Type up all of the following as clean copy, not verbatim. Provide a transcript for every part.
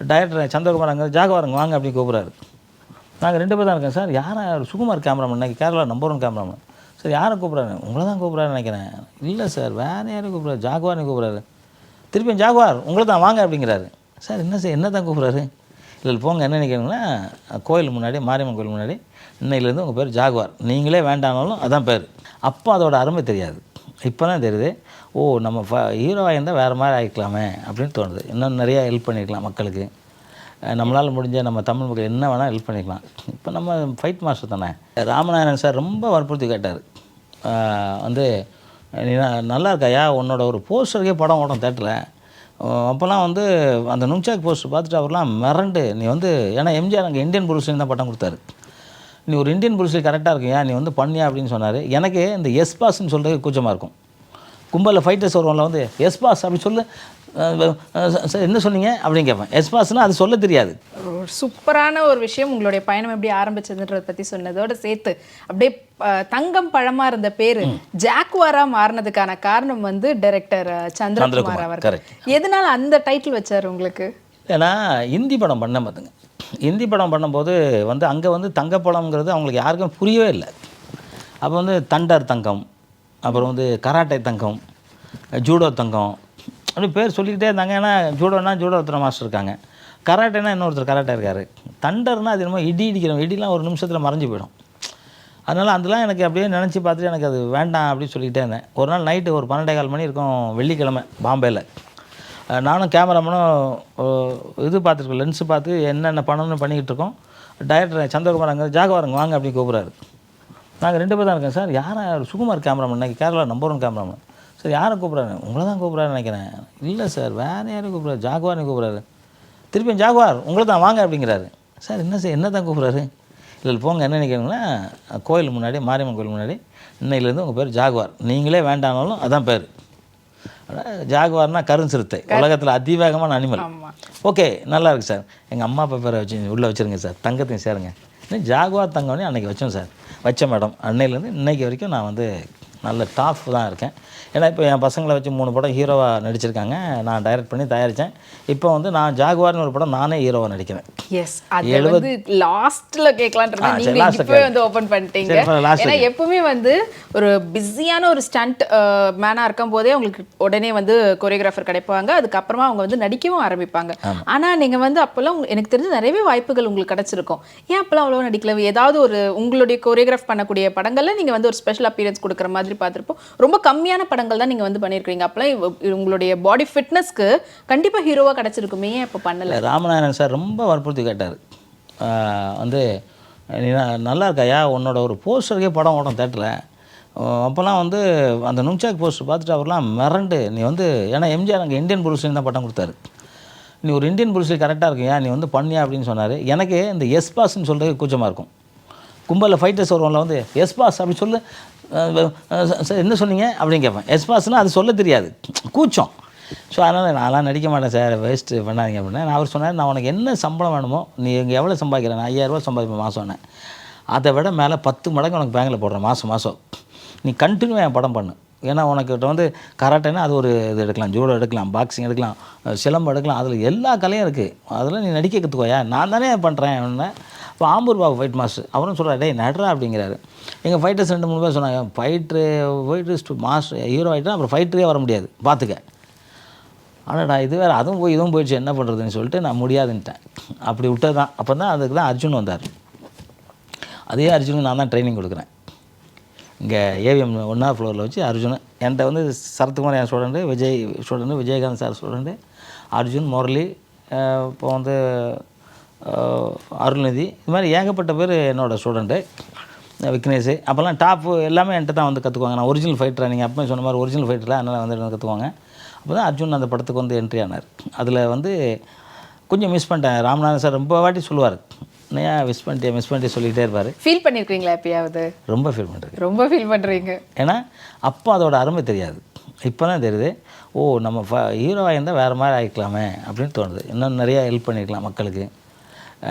Director Chandrakumar அங்கே ஜாகவாருங்க வாங்க அப்படின்னு கூப்பிட்றாரு. நாங்கள் 2 பேர் தான் இருக்கேன் சார். யாரை சுகுமார் கேமராமேன் இன்னைக்கு கேரளா நம்பர் 1 கேமராமேன் சார். யாரை கூப்பிட்றாரு? உங்களை தான் கூப்பிட்றாருன்னு நினைக்கிறேன். இல்லை சார் வேறு யாரும் கூப்பிட்றாரு, ஜாகுவார்னு கூப்பிட்றாரு. திருப்பியும் ஜாகுவார் உங்களை தான் வாங்க அப்படிங்கிறாரு. சார் என்ன சார் என்ன தான் கூப்பிட்றாரு? இல்லை போங்க என்ன நினைக்கிறீங்கன்னா கோயில் முன்னாடி மாரியம்மன் கோயில் முன்னாடி இன்னையிலேருந்து உங்கள் பேர் ஜாகுவார், நீங்களே வேண்டானாலும் அதான் பேர். அப்போ அதோட அருமை தெரியாது, இப்போ தான் தெரியுது. ஓ நம்ம ஹீரோவாக இருந்தால் வேறு மாதிரி ஆகிக்கலாமே அப்படின்னு தோணுது. இன்னும் நிறையா ஹெல்ப் பண்ணியிருக்கலாம் மக்களுக்கு. நம்மளால் முடிஞ்ச நம்ம தமிழ் மக்கள் என்ன வேணால் ஹெல்ப் பண்ணிக்கலாம். இப்போ நம்ம ஃபைட் மாஸ்டர் தானே. ராமநாதன் சார் ரொம்ப வற்புறுத்தி கேட்டார். வந்து நீ நல்லா இருக்காயா, உன்னோட ஒரு போஸ்டருக்கே படம் ஓடும் தேட்டரில். அப்போல்லாம் வந்து அந்த நுங்சாக் போஸ்டர் பார்த்துட்டு அவர்லாம் மிரண்டு நீ வந்து, ஏன்னா எம்ஜிஆர் அங்கே இந்தியன் புருஷன் தான் பட்டம் கொடுத்தாரு. நீ ஒரு இந்தியன் புருஷன் கரெக்டாக இருக்கியா, நீ வந்து பண்ணியா அப்படின்னு சொன்னார். எனக்கு இந்த எஸ் பாஸ்ன்னு சொல்கிறது கூச்சமாக இருக்கும். கும்பலில் ஃபைட்டர்ஸ் வருவோம்ல வந்து எஸ் பாஸ் அப்படி சொல்லு சார் என்ன சொன்னீங்க அப்படின்னு கேட்பேன். எஸ் பாஸ்னால் அது சொல்ல தெரியாது. சூப்பரான ஒரு விஷயம் உங்களுடைய பயணம் எப்படி ஆரம்பிச்சதுன்றதை பற்றி சொன்னதோடு சேர்த்து அப்படியே தங்கம் பழமாக இருந்த பேர் ஜாக்வாரா மாறினதுக்கான காரணம் வந்து டைரக்டர் சந்திரகுமார் அவர்கள். எதனால அந்த டைட்டில் வச்சார் உங்களுக்கு? ஏன்னா ஹிந்தி படம் பண்ணேன் பார்த்துங்க. ஹிந்தி படம் பண்ணும்போது வந்து அங்கே வந்து தங்கப்பழம்ங்கிறது அவங்களுக்கு யாருக்கும் புரியவே இல்லை. அப்போ வந்து தண்டர் தங்கம், அப்புறம் வந்து கராட்டே தங்கம், ஜூடோ தங்கம் அப்படி பேர் சொல்லிக்கிட்டே இருந்தாங்க. ஏன்னா ஜூடோனா ஜூடோ ஒருத்தர் மாஸ்டர் இருக்காங்க, கராட்டேனா இன்னொருத்தர் கராட்டே இருக்கார், தண்டர்னா அது என்னமோ இடி இடிக்கிறோம், இடிலாம் ஒரு நிமிஷத்தில் மறைஞ்சு போயிடும். அதனால் அதெல்லாம் எனக்கு அப்படியே நினச்சி பார்த்துட்டு எனக்கு அது வேண்டாம் அப்படின்னு சொல்லிக்கிட்டே இருந்தேன். ஒரு நாள் நைட்டு ஒரு 12:15 மணி இருக்கும், வெள்ளிக்கிழமை பாம்பேயில். நானும் கேமராமேனும் இது பார்த்துருக்கோம், லென்ஸு பார்த்து என்னென்ன பண்ணணும்னு பண்ணிக்கிட்டு இருக்கோம். டைரக்டர் சந்திரகுமார் அங்கே ஜாகவாருங்க வாங்க அப்படின்னு கூப்பிட்றாரு. நாங்கள் 2 பேர் தான் இருக்கேன் சார். யாரை சுகுமார் கேமராமேன் இன்னைக்கு கேரளா நம்பர் 1 கேமராமேன் சார். யாரை கூப்பிட்றாரு? உங்களை தான் கூப்பிட்றாருன்னு நினைக்கிறேன். இல்லை சார் வேறு யாரும் கூப்பிட்றாரு, ஜாகுவார்னு கூப்பிட்றாரு. திருப்பியும் ஜாகுவார் உங்களை தான் வாங்க அப்படிங்கிறாரு. சார் என்ன சார் என்ன தான் கூப்பிட்றாரு? இல்லை போங்க என்ன நினைக்கிறீங்கன்னா கோயில் முன்னாடி மாரியம்மன் கோயில் முன்னாடி இன்னையிலேருந்து உங்கள் பேர் ஜாகுவார், நீங்களே வேண்டானாலும் அதான் பேர். ஜாகுவார்னா கருஞ்சிறுத்தை, உலகத்தில் அதிவேகமான அனிமல். ஓகே நல்லா இருக்குது சார். எங்கள் அம்மா அப்பா பேரை வச்சு உள்ளே வச்சுருங்க சார், தங்கத்தையும் சேருங்க. இன்னும் ஜாகுவார் தங்கம்னே அன்றைக்கி வச்சோம் சார், வச்ச மேடம். அன்னையிலேருந்து இன்றைக்கி வரைக்கும் நான் வந்து நல்ல டாப் தான் இருக்கேன். ஏன்னா இப்போ என் பசங்களை வச்சு 3 படம் ஹீரோவாக நடிச்சிருக்காங்க, நான் டைரக்ட் பண்ணி தயாரித்தேன். இப்போ வந்து நான் ஜாகுவார்னு ஒரு படம் நானே ஹீரோவாக நடிக்கிறேன். எஸ், அது வந்து லாஸ்ட்டில் கேட்கலான்றது நீங்கள் இப்போவே வந்து ஓப்பன் பண்ணிட்டீங்க. ஏன்னா எப்பவுமே வந்து ஒரு பிஸியான ஒரு ஸ்டண்ட் மேனாக இருக்கும் போதே உங்களுக்கு உடனே வந்து கொரியோகிராஃபர் கிடைப்பாங்க, அதுக்கப்புறமா அவங்க வந்து நடிக்கவும் ஆரம்பிப்பாங்க. ஆனால் நீங்கள் வந்து அப்போல்லாம் எனக்கு தெரிஞ்ச நிறையவே வாய்ப்புகள் உங்களுக்கு கிடச்சிருக்கும். ஏன் அப்போல்லாம் அவ்வளோ நடிக்கல? ஏதாவது ஒரு உங்களுடைய கொரியோகிராஃப் பண்ணக்கூடிய படங்களில் நீங்கள் வந்து ஒரு ஸ்பெஷல் அப்பியரன்ஸ் கொடுக்குற மாதிரி பார்த்துருப்போம். ரொம்ப கம்மியான படங்கள் தான் நீங்கள் வந்து பண்ணியிருக்கீங்க. அப்போலாம் உங்களுடைய பாடி ஃபிட்னஸ்க்கு கண்டிப்பாக ஹீரோவாக கிடச்சிருக்குமே, ஏன் இப்போ பண்ணலை? ராமநாதன் சார் ரொம்ப வற்புறுத்தி கேட்டார். வந்து நீ நல்லா இருக்காயா, உன்னோட ஒரு போஸ்டருக்கே படம் ஓடும் தேட்டரில். அப்போல்லாம் வந்து அந்த நுங்சாக் போஸ்டர் பார்த்துட்டு அவர்லாம் மிரண்டு நீ வந்து, ஏன்னா எம்ஜிஆர் அங்கே இந்தியன் புருஷன் தான் பட்டம் கொடுத்தாரு. நீ ஒரு இந்தியன் புருஷன் கரெக்டாக இருக்கியா, நீ வந்து பண்ணியா அப்படின்னு சொன்னார். எனக்கு இந்த எஸ் பாஸ்ன்னு சொல்கிறது கூச்சமாக இருக்கும். கும்பலில் ஃபைட்டர்ஸ் வருவோம்ல வந்து எஸ் பாஸ் அப்படி சொல்லு சார் என்ன சொன்னீங்க அப்படின்னு கேட்பேன். எஸ் பாஸ்னால் அது சொல்ல தெரியாது, கூச்சம். ஸோ அதனால் நான்லாம் நடிக்க மாட்டேன் சார், வேஸ்ட்டு பண்ணாதீங்க அப்படின்னா. நான் அவர் சொன்னார், நான் உனக்கு என்ன சம்பளம் வேணுமோ நீ இங்கே எவ்வளோ சம்பாதிக்கிறேன், நான் 5000 ரூபா சம்பாதிப்பேன் மாதம்னு. அதை விட மேலே 10 மடங்கு உனக்கு பேங்கில் போடுறேன் மாதம். நீ கண்டினியூவாக என் படம் பண்ணு. ஏன்னா உனக்கிட்ட வந்து கராட்டேன்னா அது ஒரு இது எடுக்கலாம், ஜூடோ எடுக்கலாம், பாக்ஸிங் எடுக்கலாம், சிலம்பு எடுக்கலாம், அதில் எல்லா கலையும் இருக்குது. அதில் நீ நடிக்க கற்றுக்கோயா, நான் தானே பண்ணுறேன் அப்படின்னா. இப்போ ஆம்பூர் பாபு ஃபைட் மாஸ்டர் அவரும் சொல்கிறார், டே நடுறா அப்படிங்கிறாரு. எங்கள் ஃபைட்டர்ஸ் 2-3 பேர் சொன்னாங்க, ஃபைட்டர்ஸ் மாஸ்டர் ஹீரோ ஆகிட்டா அப்புறம் ஃபைட்டரே வர முடியாது பார்த்துக்க. ஆனாடா இது வேறு, அதுவும் போய் இதுவும் போயிடுச்சு, என்ன பண்ணுறதுன்னு சொல்லிட்டு நான் முடியாதுன்ட்டேன். அப்படி விட்டது தான். அப்போ தான் அதுக்கு தான் அர்ஜுன் வந்தார். அதே அர்ஜுனுக்கு நான் தான் ட்ரைனிங் கொடுக்குறேன். இங்கே ஏவிஎம் 1வது ஃப்ளோரில் வச்சு அர்ஜுன் என்கிட்ட வந்து சரத்குமார் என் student, Vijay student, Vijayakanth sir student, Arjun, Murali, இப்போ வந்து அருள்நிதி, இது மாதிரி ஏகப்பட்ட பேர் என்னோடய ஸ்டூடெண்ட்டு, விக்னேஷ். அப்போல்லாம் டாப்பு எல்லாமே என்கிட்ட தான் வந்து கற்றுக்குவாங்க. நான் ஒரிஜினல் ஃபைட்டரை, நீங்கள் அப்போ சொன்ன மாதிரி ஒரிஜினல் ஃபைட்டரில் அதனால் வந்து கற்றுக்குவாங்க. அப்போ தான் அர்ஜுன் அந்த படத்துக்கு வந்து என்ட்ரி ஆனார். அதில் வந்து கொஞ்சம் மிஸ் பண்ணிட்டேன். ராமநாதன் சார் ரொம்ப வாட்டி சொல்லுவார், ஏன் மிஸ் பண்ணிட்டே சொல்லிகிட்டே இருப்பார். ஃபீல் பண்ணியிருக்கீங்களா எப்பயாவது? ரொம்ப ஃபீல் பண்ணுறீங்க. ஏன்னா அப்போ அதோட அருமை தெரியாது, இப்போ தான் தெரியுது. ஓ நம்ம ஹீரோவாக இருந்தால் வேறு மாதிரி ஆகிக்கலாமே அப்படின்னு தோணுது. இன்னும் நிறையா ஹெல்ப் பண்ணியிருக்கலாம் மக்களுக்கு.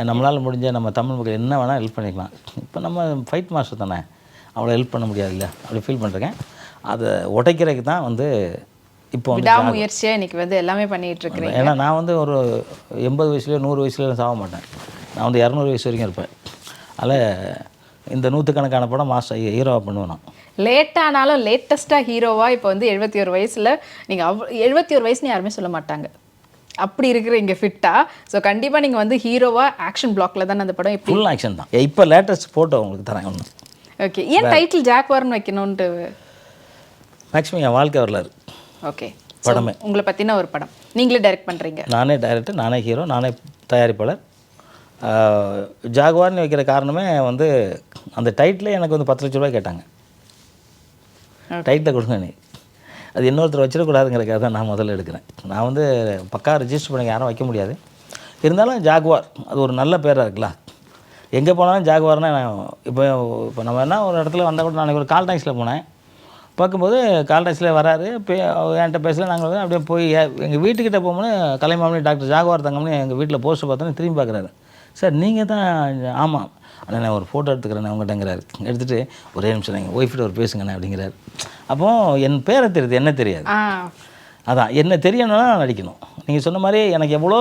நம்மளால் முடிஞ்ச நம்ம தமிழ் மக்கள் என்ன வேணால் ஹெல்ப் பண்ணிக்கலாம். இப்போ நம்ம ஃபைட் மாஸ்டர் தானே, அவ்வளோ ஹெல்ப் பண்ண முடியாது இல்லை, அப்படி ஃபீல் பண்ணுறேன். அதை உடைக்கிறதுக்கு தான் வந்து இப்போ வந்து விடாமுயற்சியாக இன்னைக்கு வந்து எல்லாமே பண்ணிட்டு இருக்கிறேன். ஏன்னா நான் வந்து ஒரு 80 வயசுலேயோ 100 வயசுலேயும் சாக மாட்டேன். நான் வந்து 200 வயசு வரைக்கும் இருப்பேன். அதில் இந்த 100கணக்கான படம் மாஸ்டர் ஹீரோவாக பண்ணுவேன் நான். லேட்டானாலும் லேட்டஸ்ட்டாக ஹீரோவாக இப்போ வந்து 71 வயசில் நீங்கள் 71 வயசுன்னு யாருமே சொல்ல மாட்டாங்க. அப்படி இருக்கிறீங்க ஃபிட்டா. ஸோ கண்டிப்பாக நீங்கள் வந்து ஹீரோவாக ஆக்ஷன் பிளாக்ல தானே அந்த படம் எப்படி? ஃபுல் ஆக்ஷன் தான். இப்போ லேட்டஸ்ட் ஃபோட்டோ உங்களுக்கு தரேன் ஒன்று. ஓகே, ஏன் டைட்டில் ஜாக்வார்னு வைக்கணுன்ட்டு? மேக்ஸிமம் என் வாழ்க்கை வரலாறு. ஓகே, படமே உங்களை பற்றின ஒரு படம் நீங்களே டைரக்ட் பண்ணுறீங்க? நானே டைரக்டர், நானே ஹீரோ, நானே தயாரிப்பாளர். ஜாகுவார்னு வைக்கிற காரணமே வந்து அந்த டைட்டில் எனக்கு வந்து 10 லட்ச ரூபாய் கேட்டாங்க. டைட்டில் கொடுங்க நீ, அது இன்னொருத்தர் வச்சிடக்கூடாதுங்கிறக்காக தான் நான் முதல்ல எடுக்கிறேன். நான் வந்து பக்கா ரிஜிஸ்டர் பண்ணி யாரும் வைக்க முடியாது. இருந்தாலும் ஜாகுவார் அது ஒரு நல்ல பேராக இருக்குல்ல. எங்கே போனாலும் ஜாகுவார்னா இப்போ நம்ம என்ன ஒரு இடத்துல வந்தால் கூட, நான் ஒரு கால் டாக்ஸியில் போனேன். பார்க்கும்போது கால் டாக்ஸியில் வராரு, என்கிட்ட பேசல. நாங்கள் வந்து அப்படியே போய் எங்கள் வீட்டுக்கிட்ட போகும்போது கலைமாமணி டாக்டர் ஜாகுவார் தங்கம்னு எங்கள் வீட்டில் போஸ்ட்டை பார்த்தோன்னே திரும்பி பார்க்குறாரு. சார் நீங்கள் தான்? ஆமாம் அண்ணா, நான் ஒரு ஃபோட்டோ எடுத்துக்கிறேன் உங்கள்கிட்டங்கிறாரு. எடுத்துகிட்டு ஒரே நிமிஷம் நீங்கள் ஒய்ஃப்கிட்ட ஒரு பேசுங்கண்ணே அப்படிங்கிறாரு. அப்போது என் பேரை தெரியுது, என்ன தெரியாது. அதான் என்ன தெரியணும்னா நடிக்கணும். நீங்கள் சொன்ன மாதிரி எனக்கு எவ்வளோ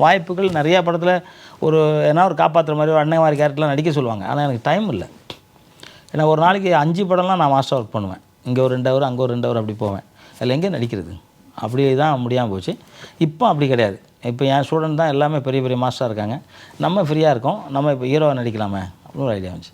வாய்ப்புகள் நிறையா படத்தில் ஒரு ஏன்னா ஒரு காப்பாற்றுற மாதிரி ஒரு அண்ணன் மாதிரி கேரக்டர்லாம் நடிக்க சொல்லுவாங்க. ஆனால் எனக்கு டைம் இல்லை. ஏன்னா ஒரு நாளைக்கு 5 படம்லாம் நான் மாஸ்டர் ஒர்க் பண்ணுவேன். இங்கே ஒரு 2 ஹவர், அங்கே ஒரு 2 ஹவர் அப்படி போவேன். அதில் எங்கே நடிக்கிறது? அப்படி தான் முடியாமல் போச்சு. இப்போ அப்படி கிடையாது. இப்போ என் ஸ்டூடெண்ட் தான் எல்லாமே பெரிய பெரிய மாஸ்டராக இருக்காங்க. நம்ம ஃப்ரீயாக இருக்கோம், நம்ம இப்போ ஹீரோவாக நடிக்கலாமே அப்படின்னு ஒரு ஐடியா வந்துச்சு.